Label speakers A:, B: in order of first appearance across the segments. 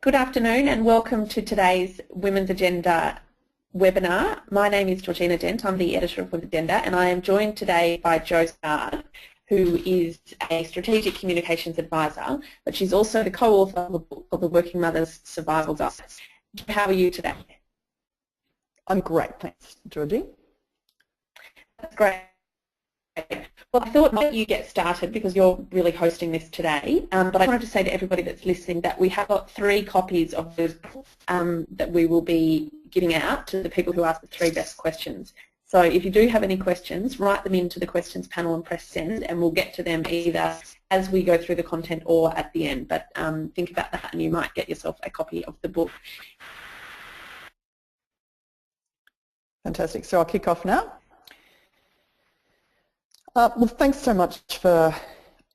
A: Good afternoon and welcome to today's Women's Agenda webinar. My name is Georgina Dent. I'm the editor of Women's Agenda and I am joined today by Jo Sard, who is a strategic communications advisor, but she's also the co-author of the book of the Working Mother's Survival Guide. How are you today?
B: I'm great, thanks, Georgie.
A: That's great. Well, I thought that you get started because you're really hosting this today, but I wanted to say to everybody that's listening that we have got 3 copies of those that we will be giving out to the people who ask the 3 best questions. So if you do have any questions, write them into the questions panel and press send, and we'll get to them either as we go through the content or at the end. But think about that and you might get yourself a copy of the book.
B: Fantastic. So I'll kick off now. Well, thanks so much for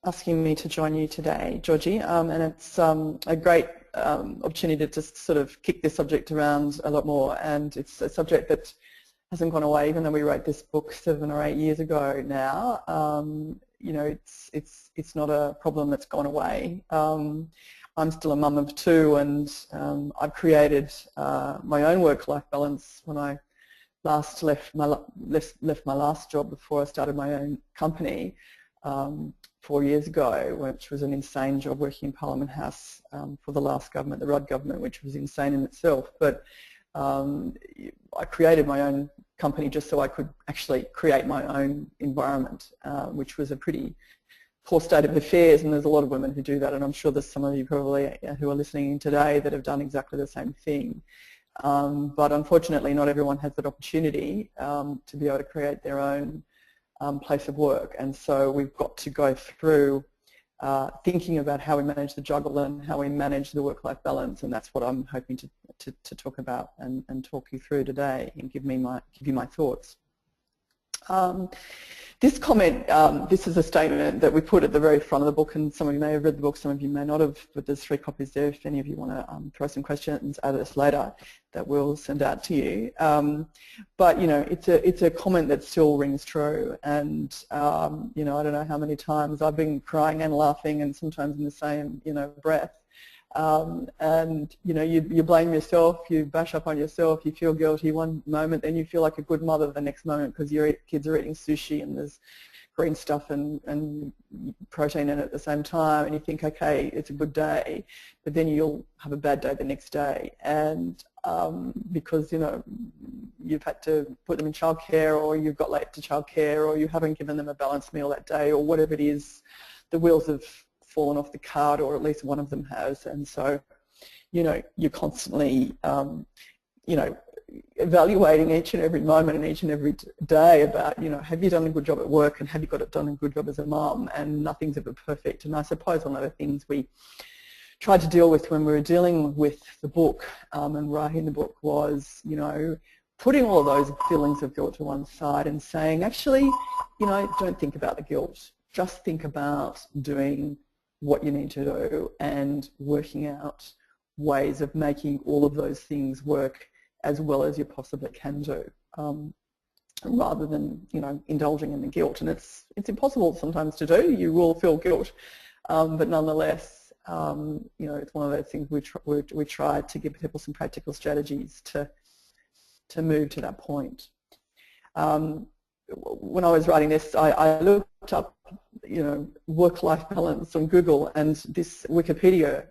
B: asking me to join you today, Georgie, and it's a great opportunity to just sort of kick this subject around a lot more, and it's a subject that hasn't gone away even though we wrote this book 7 or 8 years ago now. You know, it's not a problem that's gone away. I'm still a mum of 2 and I've created my own work-life balance when I last left my last job before I started my own company 4 years ago, which was an insane job working in Parliament House for the last government, the Rudd government, which was insane in itself. But I created my own company just so I could actually create my own environment, which was a pretty poor state of affairs, and there's a lot of women who do that, and I'm sure there's some of you probably who are listening today that have done exactly the same thing. But unfortunately not everyone has that opportunity to be able to create their own place of work, and so we've got to go through thinking about how we manage the juggle and how we manage the work-life balance, and that's what I'm hoping to talk about and talk you through today and give you my thoughts. This comment, this is a statement that we put at the very front of the book, and some of you may have read the book, some of you may not have, but there's 3 copies there if any of you want to throw some questions at us later that we'll send out to you. But you know, it's a comment that still rings true, and you know, I don't know how many times I've been crying and laughing and sometimes in the same, you know, breath. And you know, you blame yourself, you bash up on yourself, you feel guilty one moment, then you feel like a good mother the next moment because your kids are eating sushi and there's green stuff and protein in it at the same time, and you think, okay, it's a good day, but then you'll have a bad day the next day, and because, you know, you've had to put them in childcare, or you've got late to childcare, or you haven't given them a balanced meal that day, or whatever it is, the wheels have fallen off the cart, or at least one of them has, and so, you know, you're constantly, you know, evaluating each and every moment and each and every day about, you know, have you done a good job at work and have you got it done a good job as a mum, and nothing's ever perfect. And I suppose one of the things we tried to deal with when we were dealing with the book and writing the book was, you know, putting all of those feelings of guilt to one side and saying, actually, you know, don't think about the guilt, just think about doing what you need to do and working out ways of making all of those things work as well as you possibly can do, rather than, you know, indulging in the guilt. And it's impossible sometimes to do. You will feel guilt, but nonetheless, you know, it's one of those things we try to give people some practical strategies to move to that point. When I was writing this, I looked up, you know, work-life balance on Google, and this Wikipedia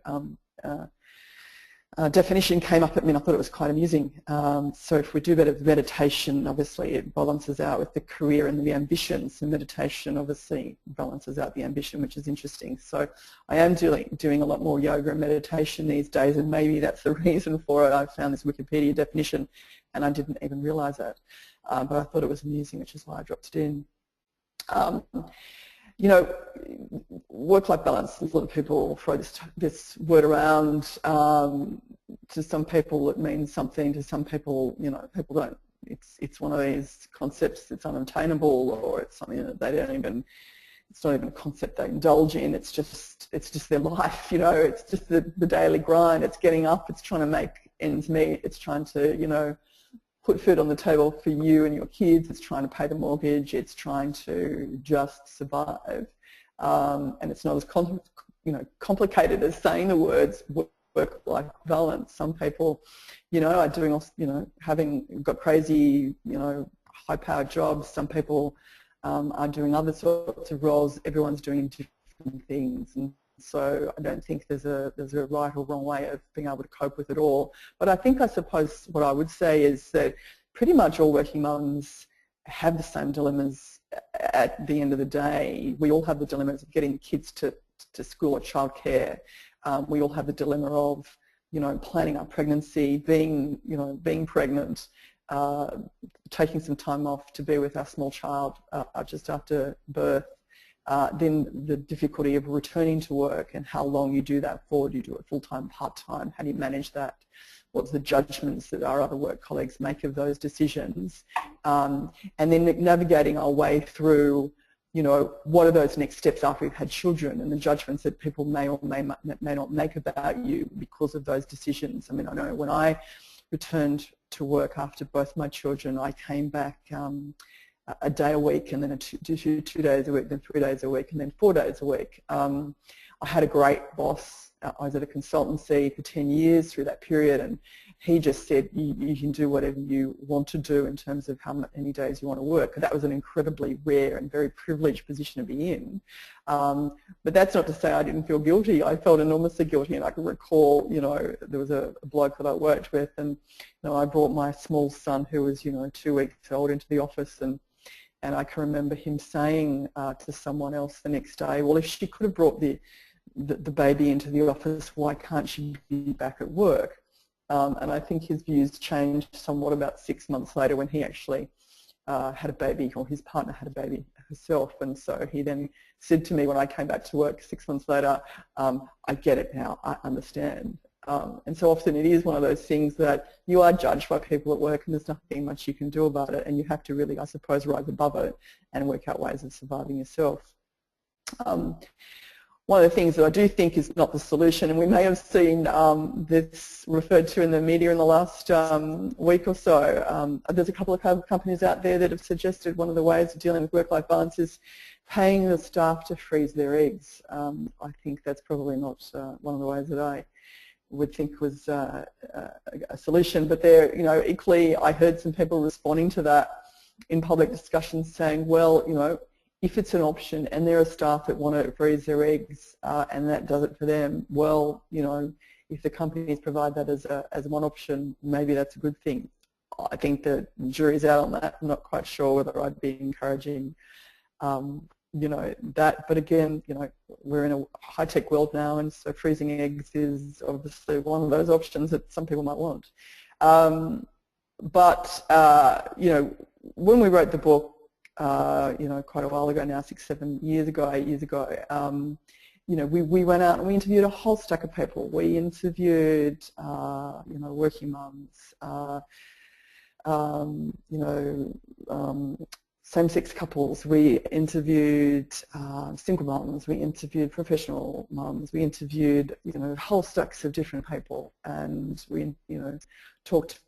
B: definition came up at me, and I thought it was quite amusing. So if we do a bit of meditation, obviously it balances out with the career and the ambition. So meditation obviously balances out the ambition, which is interesting. So I am doing a lot more yoga and meditation these days, and maybe that's the reason for it. I found this Wikipedia definition and I didn't even realise it. But I thought it was amusing, which is why I dropped it in. You know, work-life balance, a lot of people throw this word around. To some people it means something, to some people, you know, people don't. It's one of these concepts that's unattainable, or it's something that they don't even, it's not even a concept they indulge in, it's just their life, you know, it's just the daily grind, it's getting up, it's trying to make ends meet, it's trying to, you know, put food on the table for you and your kids, it's trying to pay the mortgage, it's trying to just survive. And it's not as complicated as saying the words work-life balance. Some people, are doing, having got crazy, high-powered jobs. Some people are doing other sorts of roles. Everyone's doing different things, and so I don't think there's a right or wrong way of being able to cope with it all. But I suppose what I would say is that pretty much all working mums have the same dilemmas at the end of the day. We all have the dilemmas of getting kids to school or childcare. We all have the dilemma of, planning our pregnancy, being pregnant, taking some time off to be with our small child just after birth. Then the difficulty of returning to work and how long you do that for. Do you do it full-time, part-time? How do you manage that? What's the judgments that our other work colleagues make of those decisions? And then navigating our way through, what are those next steps after we've had children, and the judgments that people may or may not make about you because of those decisions. I mean, I know when I returned to work after both my children, I came back a day a week, and then 2 days a week, then 3 days a week, and then 4 days a week. I had a great boss. I was at a consultancy for 10 years through that period, and he just said, you can do whatever you want to do in terms of how many days you want to work. That was an incredibly rare and very privileged position to be in. But that's not to say I didn't feel guilty. I felt enormously guilty, and I can recall, there was a bloke that I worked with, and I brought my small son, who was 2 weeks old, into the office, and I can remember him saying to someone else the next day, well, if she could have brought the baby into the office, why can't she be back at work? And I think his views changed somewhat about 6 months later when he actually had a baby, or his partner had a baby herself. And so he then said to me when I came back to work 6 months later, I get it now, I understand. And so often it is one of those things that you are judged by people at work, and there's nothing much you can do about it, and you have to really, I suppose, rise above it and work out ways of surviving yourself. One of the things that I do think is not the solution, and we may have seen this referred to in the media in the last week or so, there's a couple of companies out there that have suggested one of the ways of dealing with work-life balance is paying the staff to freeze their eggs. I think that's probably not one of the ways that I would think was a solution, but there, equally I heard some people responding to that in public discussions saying, well, if it's an option and there are staff that want to freeze their eggs and that does it for them, well, if the companies provide that as one option, maybe that's a good thing. I think the jury's out on that. I'm not quite sure whether I'd be encouraging that, but again, we're in a high-tech world now, and so freezing eggs is obviously one of those options that some people might want. When we wrote the book, quite a while ago now, 6, 7 years ago, 8 years ago, we went out and we interviewed a whole stack of people. We interviewed, working mums, same-sex couples. We interviewed single mums. We interviewed professional mums. We interviewed, whole stacks of different people, and we, talked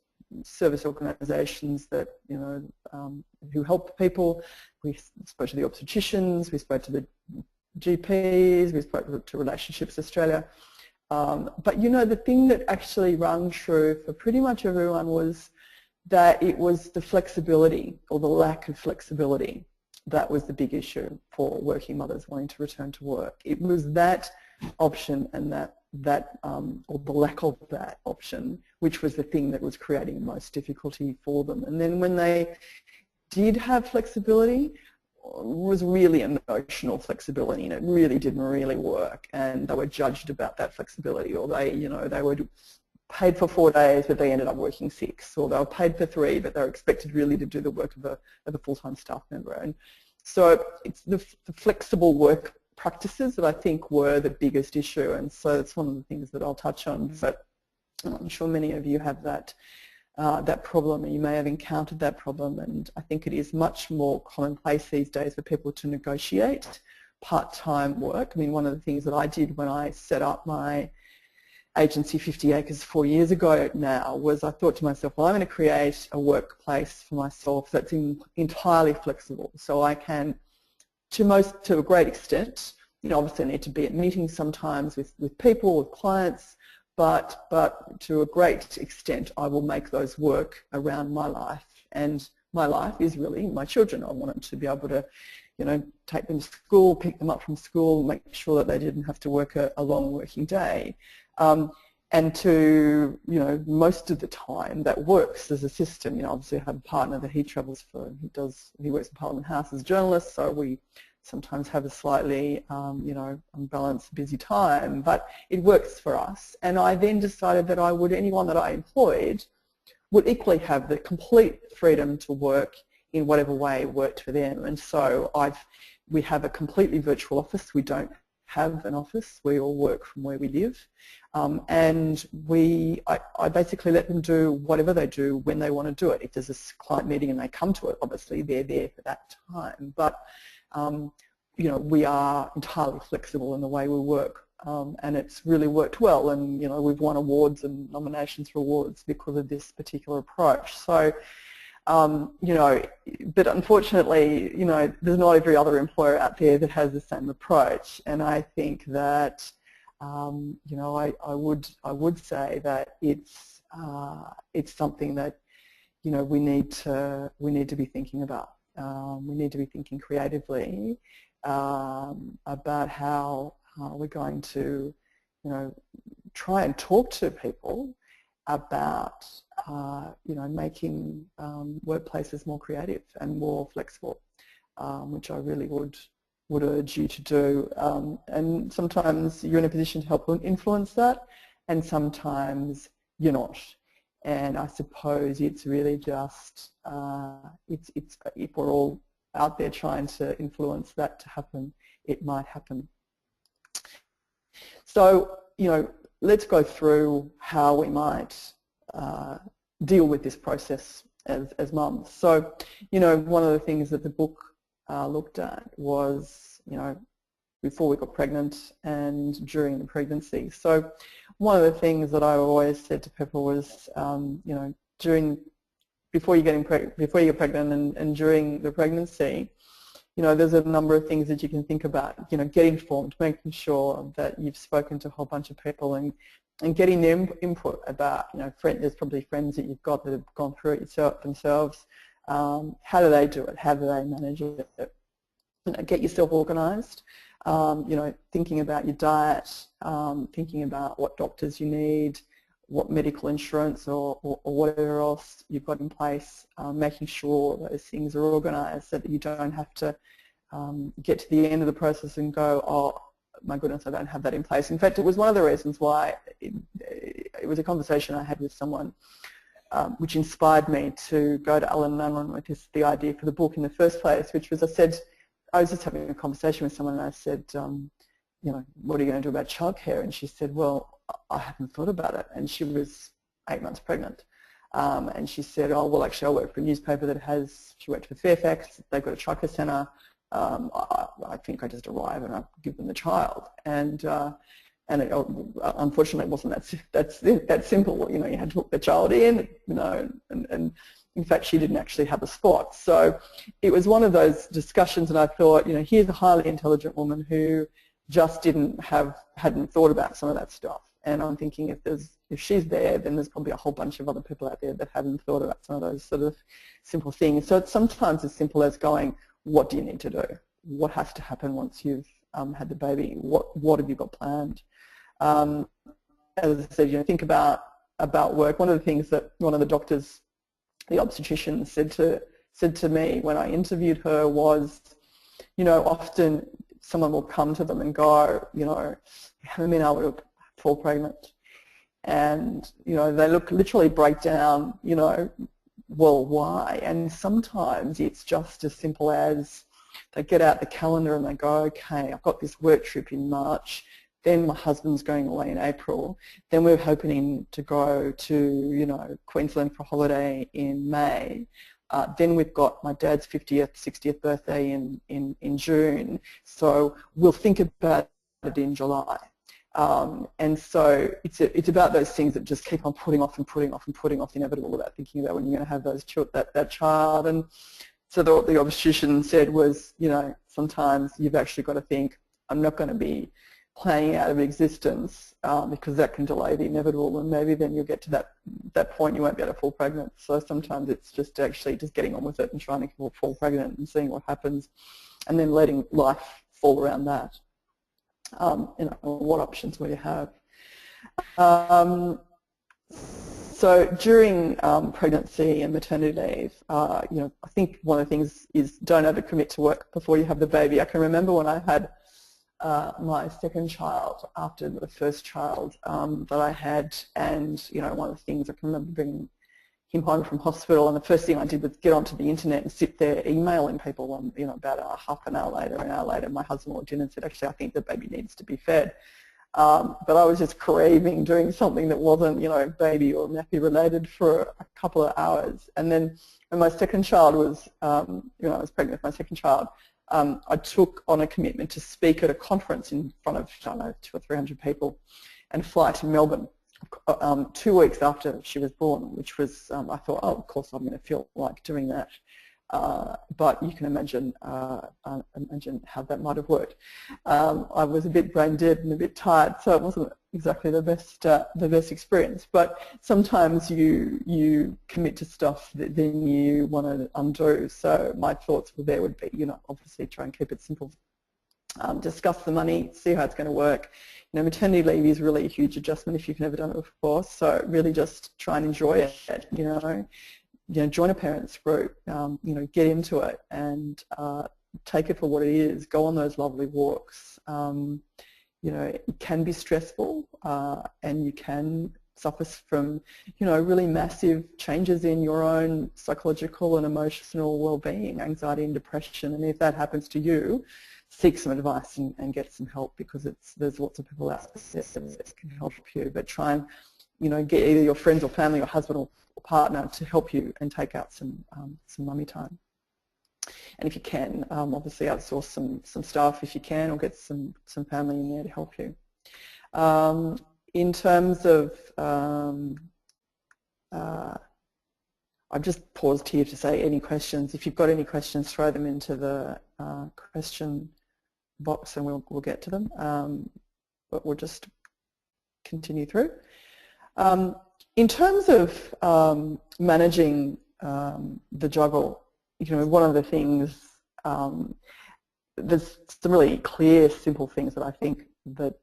B: service organisations that, who help people. We spoke to the obstetricians. We spoke to the GPs. We spoke to Relationships Australia. But the thing that actually rang true for pretty much everyone was that it was the flexibility, or the lack of flexibility, that was the big issue for working mothers wanting to return to work. It was that option and or the lack of that option, which was the thing that was creating most difficulty for them. And then when they did have flexibility, it was really emotional flexibility, and it really didn't really work, and they were judged about that flexibility, or they were paid for 4 days but they ended up working 6, or they were paid for 3 but they were expected really to do the work of a full-time staff member. And so it's the flexible work practices that I think were the biggest issue, and so it's one of the things that I'll touch on. But I'm sure many of you have that problem, and you may have encountered that problem, and I think it is much more commonplace these days for people to negotiate part-time work. I mean, one of the things that I did when I set up my agency 50 Acres 4 years ago now was I thought to myself, well, I'm going to create a workplace for myself that's entirely flexible, so I can, to a great extent, obviously I need to be at meetings sometimes with people, with clients, but to a great extent I will make those work around my life, and my life is really my children. I want them to be able to, you know, take them to school, pick them up from school, make sure that they didn't have to work a long working day. And to, you know, most of the time that works as a system. You know, obviously I have a partner that he travels for, he works in Parliament House as a journalist, so we sometimes have a slightly, you know, unbalanced, busy time, but it works for us. And I then decided that anyone that I employed would equally have the complete freedom to work in whatever way worked for them. And so we have a completely virtual office. We don't have an office. We all work from where we live. And I basically let them do whatever they do when they want to do it. If there's a client meeting and they come to it, obviously they're there for that time. But you know, we are entirely flexible in the way we work, and it's really worked well. And you know, we've won awards and nominations for awards because of this particular approach. So, you know, but unfortunately, you know, there's not every other employer out there that has the same approach. And I think that, you know, I would say that it's something that, you know, we need to be thinking about. We need to be thinking creatively about how we're going to, you know, try and talk to people about, you know, making workplaces more creative and more flexible, which I really would urge you to do. And sometimes you're in a position to help influence that, and sometimes you're not. And I suppose it's really just, it's if we're all out there trying to influence that to happen, it might happen. So, you know, let's go through how we might deal with this process as mums. So, you know, one of the things that the book looked at was, you know, before we got pregnant and during the pregnancy. So one of the things that I always said to people was, you know, before you get pregnant and during the pregnancy, you know, there's a number of things that you can think about. You know, get informed, making sure that you've spoken to a whole bunch of people and getting their input about, you know, there's probably friends that you've got that have gone through it themselves. How do they do it? How do they manage it? You know, get yourself organised. You know, thinking about your diet, thinking about what doctors you need, what medical insurance or whatever else you've got in place, making sure those things are organised so that you don't have to get to the end of the process and go, oh my goodness, I don't have that in place. In fact, it was one of the reasons why it was a conversation I had with someone which inspired me to go to Alan Manlon with the idea for the book in the first place, which was I was just having a conversation with someone and I said, you know, what are you going to do about childcare? And she said, well, I haven't thought about it. And she was 8 months pregnant. And she said, oh, well, actually, I work for a newspaper she worked for Fairfax, they've got a childcare centre. I think I just arrive and I give them the child. And it, unfortunately, it wasn't that simple. You know, you had to hook the child in, you know, and in fact, she didn't actually have a spot. So it was one of those discussions, and I thought, you know, here's a highly intelligent woman who just hadn't thought about some of that stuff. And I'm thinking if she's there, then there's probably a whole bunch of other people out there that haven't thought about some of those sort of simple things. So it's sometimes as simple as going, what do you need to do? What has to happen once you've had the baby? What have you got planned? As I said, you know, think about work. One of the things that one of the doctors, the obstetrician, said to me when I interviewed her was, you know, often someone will come to them and go, you know, you haven't been able to fall pregnant. And, you know, they literally break down, you know, well, why? And sometimes it's just as simple as they get out the calendar and they go, okay, I've got this work trip in March, then my husband's going away in April, then we're hoping to go to, you know, Queensland for a holiday in May. Then we've got my dad's 50th, 60th birthday in June, so we'll think about it in July. And so it's about those things that just keep on putting off and putting off and putting off the inevitable about thinking about when you're going to have that child. And so what the obstetrician said was, you know, sometimes you've actually got to think, I'm not going to be planning out of existence, because that can delay the inevitable, and maybe then you'll get to that point you won't be able to fall pregnant. So sometimes it's just actually just getting on with it and trying to fall pregnant and seeing what happens, and then letting life fall around that. What options will you have? So during pregnancy and maternity leave, I think one of the things is don't overcommit to work before you have the baby. I can remember when I had my second child after the first child that I had, and one of the things I can remember bringing him home from hospital, and the first thing I did was get onto the internet and sit there emailing people. And about half an hour later, my husband walked in and said, "Actually, I think the baby needs to be fed." But I was just craving doing something that wasn't, baby or nappy related for a couple of hours. And then when my second child was, I was pregnant with my second child, I took on a commitment to speak at a conference in front of, 200 or 300 people and fly to Melbourne 2 weeks after she was born, which was, I thought, oh, of course I'm going to feel like doing that. But you can imagine how that might have worked. I was a bit brain dead and a bit tired, so it wasn't exactly the best experience. But sometimes you commit to stuff that then you want to undo. So my thoughts would be, obviously try and keep it simple. Discuss the money, see how it's going to work. Maternity leave is really a huge adjustment if you've never done it before. So really just try and enjoy it. Join a parents group, get into it and take it for what it is. Go on those lovely walks. It can be stressful and you can suffer from, really massive changes in your own psychological and emotional well-being, anxiety and depression. And if that happens to you, seek some advice and get some help, because there's lots of people out there that can help you. But try and, get either your friends or family or husband or partner to help you and take out some mummy time. And if you can, obviously outsource some staff if you can, or get some family in there to help you. In terms of, I've just paused here to say any questions. If you've got any questions, throw them into the question box and we'll get to them. But we'll just continue through. In terms of managing the juggle, one of the things, there's some really clear, simple things that I think that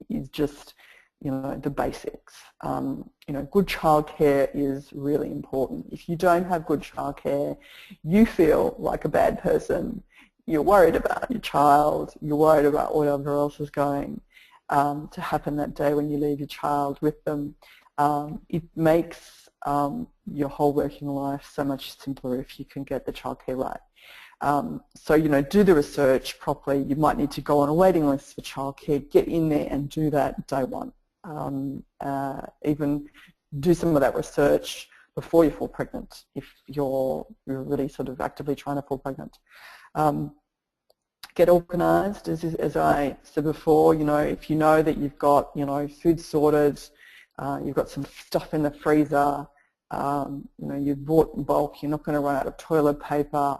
B: is just, the basics. Good childcare is really important. If you don't have good childcare, you feel like a bad person. You're worried about your child. You're worried about whatever else is going to happen that day when you leave your child with them. It makes your whole working life so much simpler if you can get the childcare right. So, do the research properly. You might need to go on a waiting list for childcare. Get in there and do that day one. Even do some of that research before you fall pregnant if you're really sort of actively trying to fall pregnant. Get organised, as I said before. If you know that you've got food sorted, you've got some stuff in the freezer, you've bought in bulk, you're not going to run out of toilet paper,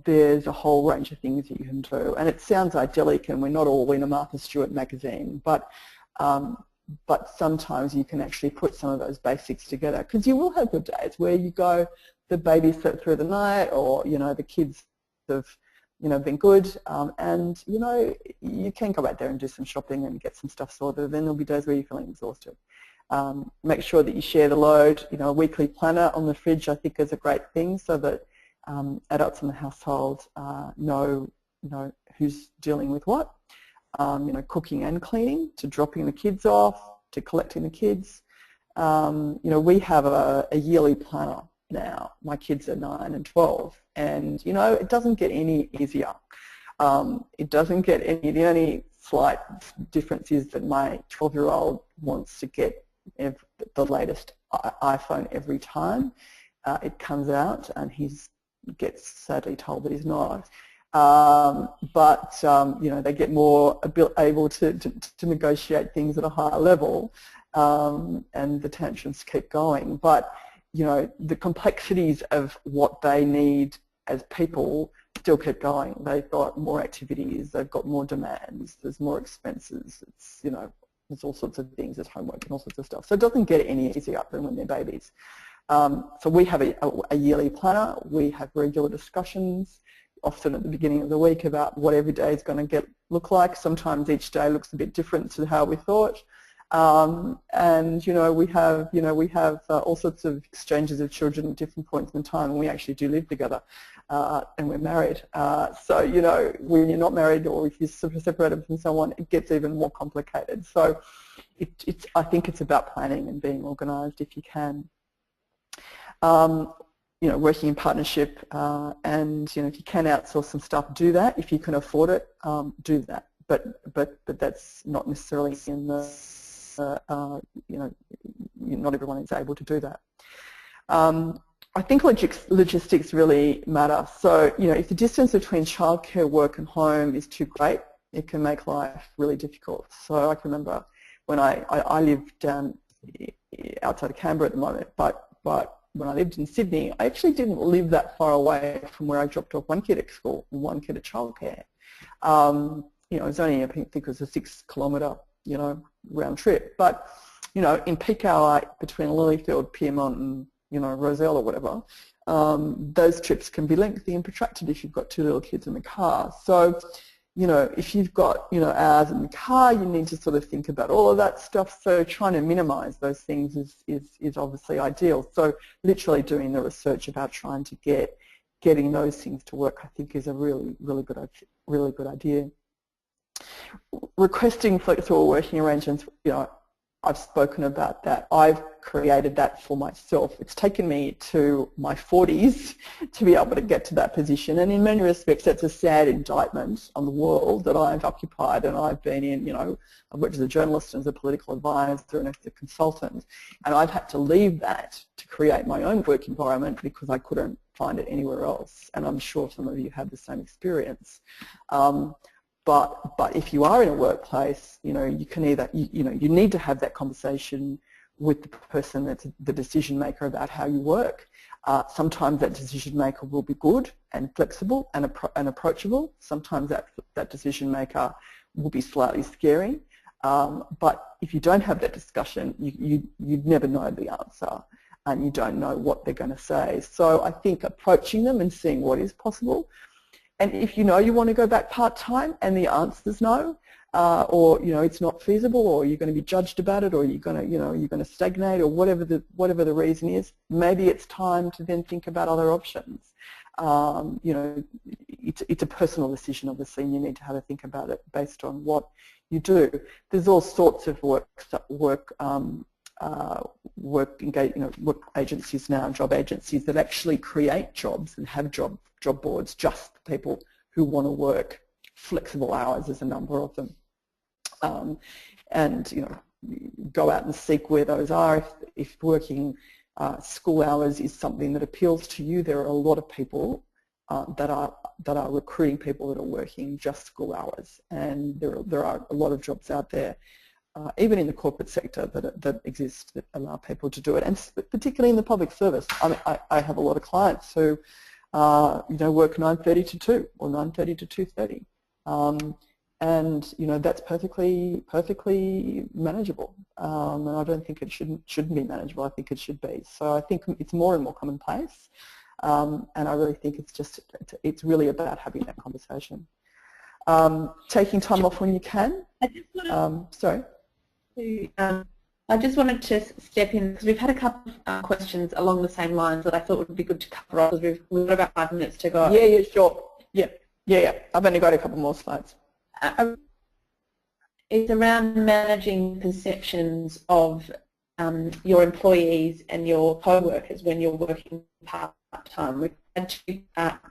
B: there's a whole range of things that you can do. And it sounds idyllic, and we're not all in a Martha Stewart magazine, but sometimes you can actually put some of those basics together, because you will have good days where you go, the baby slept through the night, or the kids have been good, and you can go out there and do some shopping and get some stuff sorted. Then there'll be days where you're feeling exhausted. Make sure that you share the load. A weekly planner on the fridge I think is a great thing, so that adults in the household know who's dealing with what. Cooking and cleaning, to dropping the kids off, to collecting the kids. We have a yearly planner now. My kids are 9 and 12, and it doesn't get any easier. It doesn't get any. The only slight difference is that my 12-year-old wants to get the latest iPhone every time it comes out, and he gets sadly told that he's not. But they get more able to negotiate things at a higher level, and the tantrums keep going. But the complexities of what they need as people still keep going. They've got more activities, they've got more demands, there's more expenses, it's, you know, there's all sorts of things, there's homework and all sorts of stuff. So it doesn't get any easier than when they're babies. So we have a yearly planner, we have regular discussions, often at the beginning of the week about what every day is going to look like. Sometimes each day looks a bit different to how we thought. And we have all sorts of exchanges of children at different points in time, and we actually do live together, and we're married. So when you're not married or if you're separated from someone, it gets even more complicated. So I think it's about planning and being organised if you can. Working in partnership, and if you can outsource some stuff, do that. If you can afford it, do that. But that's not necessarily in the not everyone is able to do that. I think logistics really matter. So if the distance between childcare, work and home is too great, it can make life really difficult. So I can remember when I live down outside of Canberra at the moment, but when I lived in Sydney, I actually didn't live that far away from where I dropped off one kid at school and one kid at childcare. It was only, I think it was a 6 kilometre, round trip. But, in peak hour between Lilyfield, Pyrmont and, Rozelle or whatever, those trips can be lengthy and protracted if you've got 2 little kids in the car. So, if you've got, hours in the car, you need to sort of think about all of that stuff. So trying to minimise those things is obviously ideal. So literally doing the research about trying to getting those things to work, I think, is a really good idea. Requesting flexible working arrangements, I've spoken about that. I've created that for myself. It's taken me to my 40s to be able to get to that position, and in many respects that's a sad indictment on the world that I've occupied, and I've been in, I've worked as a journalist and as a political advisor and as a consultant, and I've had to leave that to create my own work environment because I couldn't find it anywhere else, and I'm sure some of you have the same experience. But if you are in a workplace, you can either, you need to have that conversation with the person that's the decision maker about how you work. Sometimes that decision maker will be good and flexible and approachable. Sometimes that decision maker will be slightly scary. But if you don't have that discussion, you'd never know the answer, and you don't know what they're going to say. So I think approaching them and seeing what is possible. And if you want to go back part-time and the answer is no, or it's not feasible, or you're going to be judged about it, or you're going to stagnate, or whatever the reason is, maybe it's time to then think about other options. It's a personal decision, obviously, and you need to have a think about it based on what you do. There's all sorts of work agencies now, job agencies that actually create jobs and have job boards just for people who want to work flexible hours. There's a number of them, and go out and seek where those are. If working school hours is something that appeals to you, there are a lot of people that are recruiting people that are working just school hours, and there are a lot of jobs out there. Even in the corporate sector that exist that allow people to do it, and particularly in the public service. I mean, I have a lot of clients who, work 9:30 to 2 or 9:30 to 2:30, and that's perfectly manageable. And I don't think it shouldn't be manageable. I think it should be. So I think it's more and more commonplace, and I really think it's really about having that conversation. Taking time off when you can. Sorry.
A: I just wanted to step in because we've had a couple of questions along the same lines that I thought would be good to cover off because we've got about 5 minutes to go.
B: Yeah, sure. Yeah. I've only got a couple more slides.
A: It's around managing perceptions of your employees and your co-workers when you're working part-time. We've had to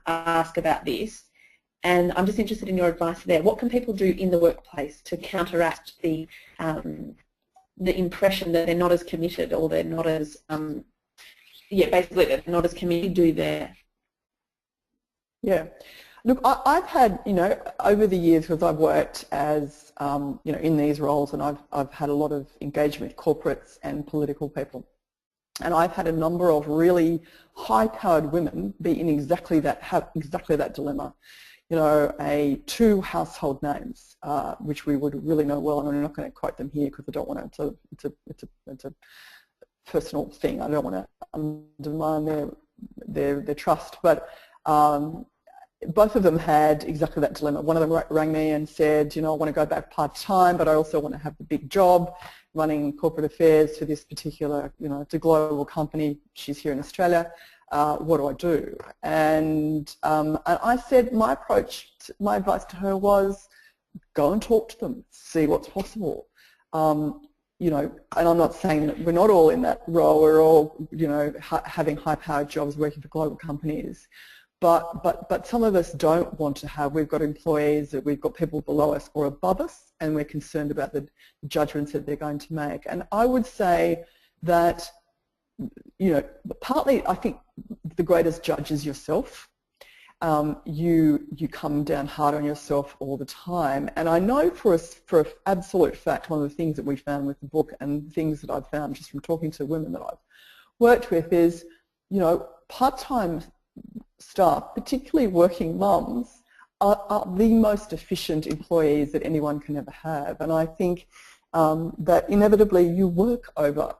A: ask about this. And I'm just interested in your advice there. What can people do in the workplace to counteract the impression that they're not as committed, or they're not as, basically they're not as committed to there?
B: Yeah. Look, I've had, over the years, because I've worked as, in these roles, and I've had a lot of engagement with corporates and political people. And I've had a number of really high-powered women be in exactly that, have exactly that dilemma. You know, two household names, which we would really know well, and I'm not going to quote them here because I don't want to. It's a personal thing. I don't want to undermine their trust, but both of them had exactly that dilemma. One of them rang me and said, you know, I want to go back part-time, but I also want to have the big job running corporate affairs for this particular, you know, it's a global company. She's here in Australia. What do I do? And I said my advice to her was go and talk to them, see what's possible. You know, and I'm not saying that we're not all in that role. We're all, you know, having high-powered jobs working for global companies. But some of us don't want to have, we've got employees, we've got people below us or above us, and we're concerned about the judgments that they're going to make. And I would say that, you know, partly I think the greatest judge is yourself. You come down hard on yourself all the time. And I know for an absolute fact, one of the things that we found with the book and things that I've found just from talking to women that I've worked with is, you know, part-time staff, particularly working mums, are the most efficient employees that anyone can ever have. And I think that inevitably you work over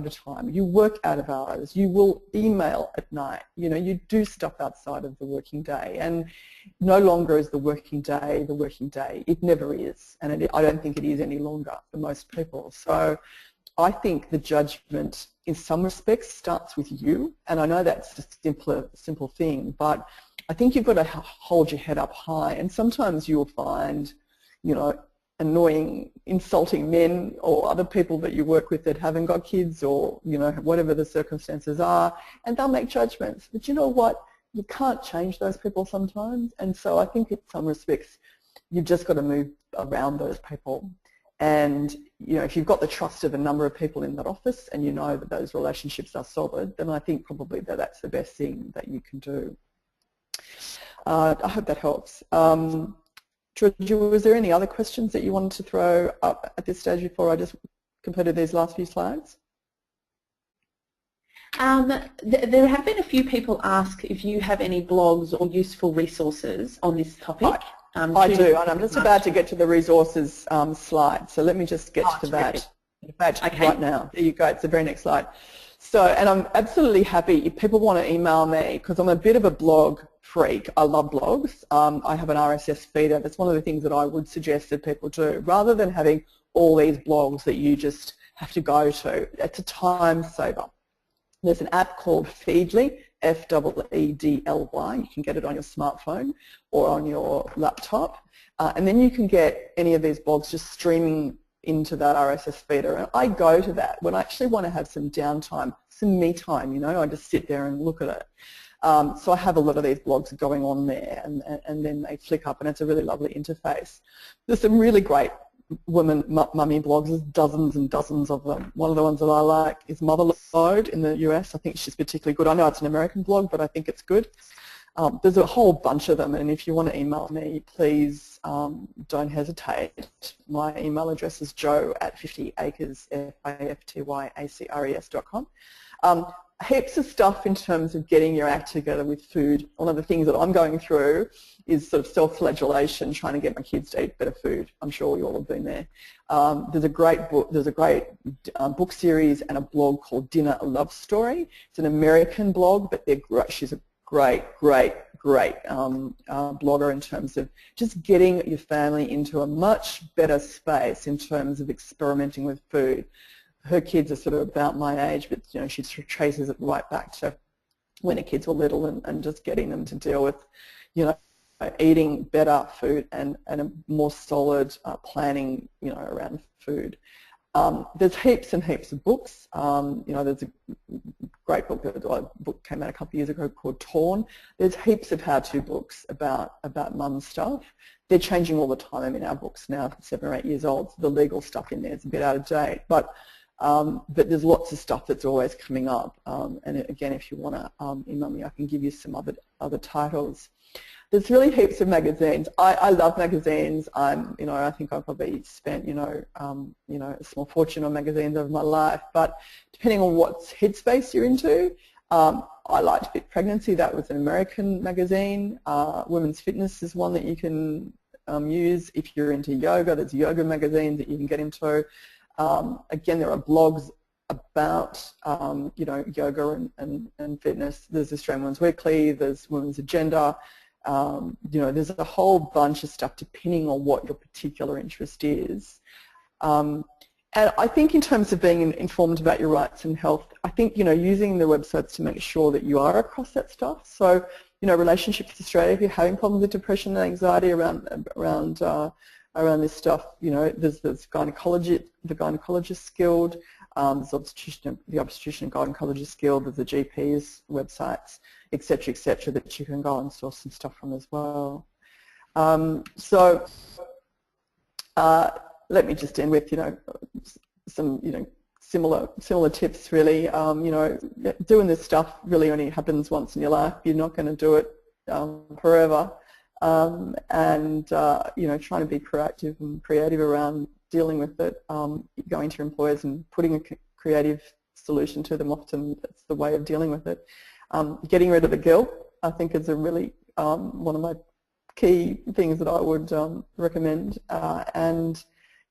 B: time. You work out of hours. You will email at night. You know, you do stuff outside of the working day. And no longer is the working day the working day. It never is. And I don't think it is any longer for most people. So I think the judgment in some respects starts with you, and I know that's a simple thing, but I think you've got to hold your head up high, and sometimes you'll find, you know, annoying, insulting men or other people that you work with that haven't got kids or, you know, whatever the circumstances are, and they'll make judgments. But you know what? You can't change those people sometimes, and so I think in some respects you've just got to move around those people. And, you know, if you've got the trust of a number of people in that office and you know that those relationships are solid, then I think probably that's the best thing that you can do. I hope that helps. Georgia, was there any other questions that you wanted to throw up at this stage before I just completed these last few slides?
A: There have been a few people ask if you have any blogs or useful resources on this topic.
B: Right. I do, and I'm just about to get to the resources slide, so let me just get to that. In fact, right now. There you go, it's the very next slide. So, and I'm absolutely happy if people want to email me, because I'm a bit of a blog freak. I love blogs. I have an RSS feeder. That's one of the things that I would suggest that people do. Rather than having all these blogs that you just have to go to, it's a time saver. There's an app called Feedly, F-E-E-D-L-Y. You can get it on your smartphone or on your laptop. And then you can get any of these blogs just streaming into that RSS feeder. And I go to that when I actually want to have some downtime, some me time, you know. I just sit there and look at it. So I have a lot of these blogs going on there, and then they flick up, and it's a really lovely interface. There's some really great women mummy blogs. There's dozens and dozens of them. One of the ones that I like is Motherload in the US. I think she's particularly good. I know it's an American blog, but I think it's good. There's a whole bunch of them, and if you want to email me, please don't hesitate. My email address is jo@50acres, FAFTYACRES.com. Heaps of stuff in terms of getting your act together with food. One of the things that I'm going through is sort of self-flagellation, trying to get my kids to eat better food. I'm sure you all have been there. There's a great book. There's a great book series and a blog called Dinner a Love Story. It's an American blog, but she's a great blogger in terms of just getting your family into a much better space in terms of experimenting with food. Her kids are sort of about my age, but you know, she traces it right back to when the kids were little, and just getting them to deal with, you know, eating better food and a more solid planning, you know, around food. There's heaps and heaps of books. You know, there's a great book came out a couple of years ago called Torn. There's heaps of how-to books about mum stuff. They're changing all the time. I mean, our book's now 7 or 8 years old, so the legal stuff in there is a bit out of date. But there's lots of stuff that's always coming up. And again, if you want to email me, I can give you some other titles. there's really heaps of magazines. I love magazines. I think I've probably spent, a small fortune on magazines over my life. But depending on what headspace you're into, I liked Fit Pregnancy. That was an American magazine. Women's Fitness is one that you can use. If you're into yoga, there's yoga magazines that you can get into. Again, there are blogs about yoga and fitness. There's Australian Women's Weekly, there's Women's Agenda, there's a whole bunch of stuff depending on what your particular interest is. And I think in terms of being informed about your rights and health, I think using the websites to make sure that you are across that stuff. So Relationships Australia, if you're having problems with depression and anxiety around this stuff, there's gynecology, the Gynaecologist Guild. There's the Obstetrician and Gynaecologist Guild, there's the GPs websites, etc., that you can go and source some stuff from as well. Let me just end with some similar tips really. Doing this stuff really only happens once in your life. You're not going to do it forever. Trying to be proactive and creative around dealing with it, going to your employers and putting a creative solution to them, often that's the way of dealing with it. Getting rid of the guilt, I think, is a really one of my key things that I would recommend.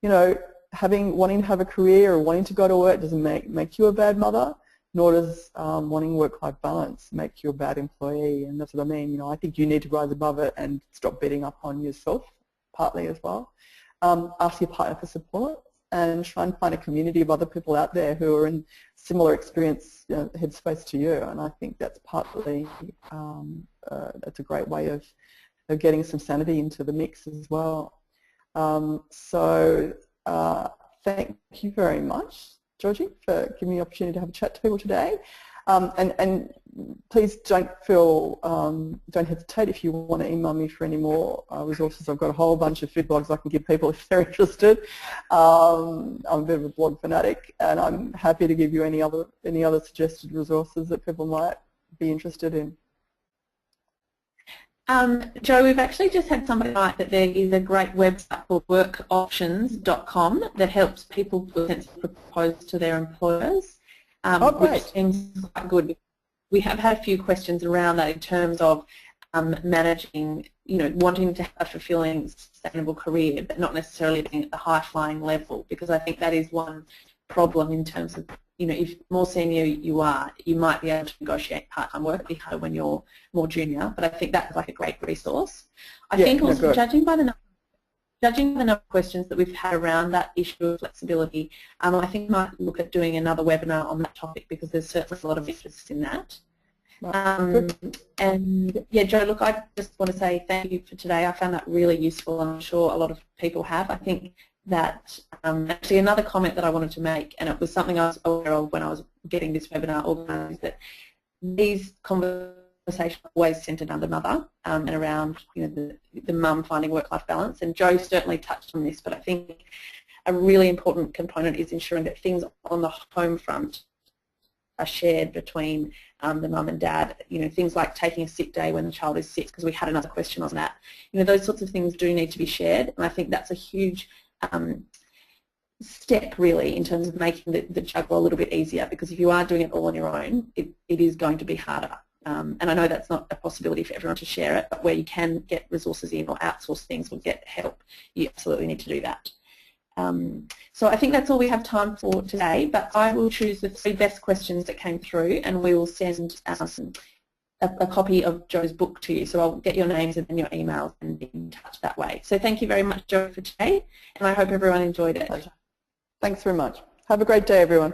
B: Wanting to have a career or wanting to go to work doesn't make you a bad mother, nor does wanting work-life balance make you a bad employee, and that's what I mean. I think you need to rise above it and stop beating up on yourself, partly as well. Ask your partner for support and try and find a community of other people out there who are in similar experience headspace to you, and I think that's partly, that's a great way of getting some sanity into the mix as well. Thank you very much, Georgie, for giving me the opportunity to have a chat to people today. And please don't hesitate if you want to email me for any more resources. I've got a whole bunch of food blogs I can give people if they're interested. I'm a bit of a blog fanatic, and I'm happy to give you any other suggested resources that people might be interested in.
A: Jo, we've actually just had somebody write that there is a great website called workoptions.com that helps people propose to their employers, which seems quite good. We have had a few questions around that in terms of managing, wanting to have a fulfilling, sustainable career, but not necessarily being at the high-flying level, because I think that is one problem in terms of, if more senior you are, you might be able to negotiate part-time work. It'd be harder when you're more junior, but I think that's like a great resource. I think also judging by the number of questions that we've had around that issue of flexibility, I think we might look at doing another webinar on that topic, because there's certainly a lot of interest in that. And yeah, Jo, look, I just want to say thank you for today. I found that really useful. I'm sure a lot of people have. I think that actually another comment that I wanted to make, and it was something I was aware of when I was getting this webinar organised, that these conversations are always centred under mother and around the mum finding work-life balance. And Jo certainly touched on this, but I think a really important component is ensuring that things on the home front are shared between the mum and dad. Things like taking a sick day when the child is sick, because we had another question on that. Those sorts of things do need to be shared, and I think that's a huge step really in terms of making the juggle a little bit easier, because if you are doing it all on your own, it is going to be harder. And I know that's not a possibility for everyone to share it, but where you can get resources in or outsource things or get help, you absolutely need to do that. So I think that's all we have time for today, but I will choose the 3 best questions that came through, and we will send a copy of Jo's book to you. So I'll get your names and then your emails and be in touch that way. So thank you very much, Jo, for today, and I hope everyone enjoyed it.
B: Thanks very much. Have a great day, everyone.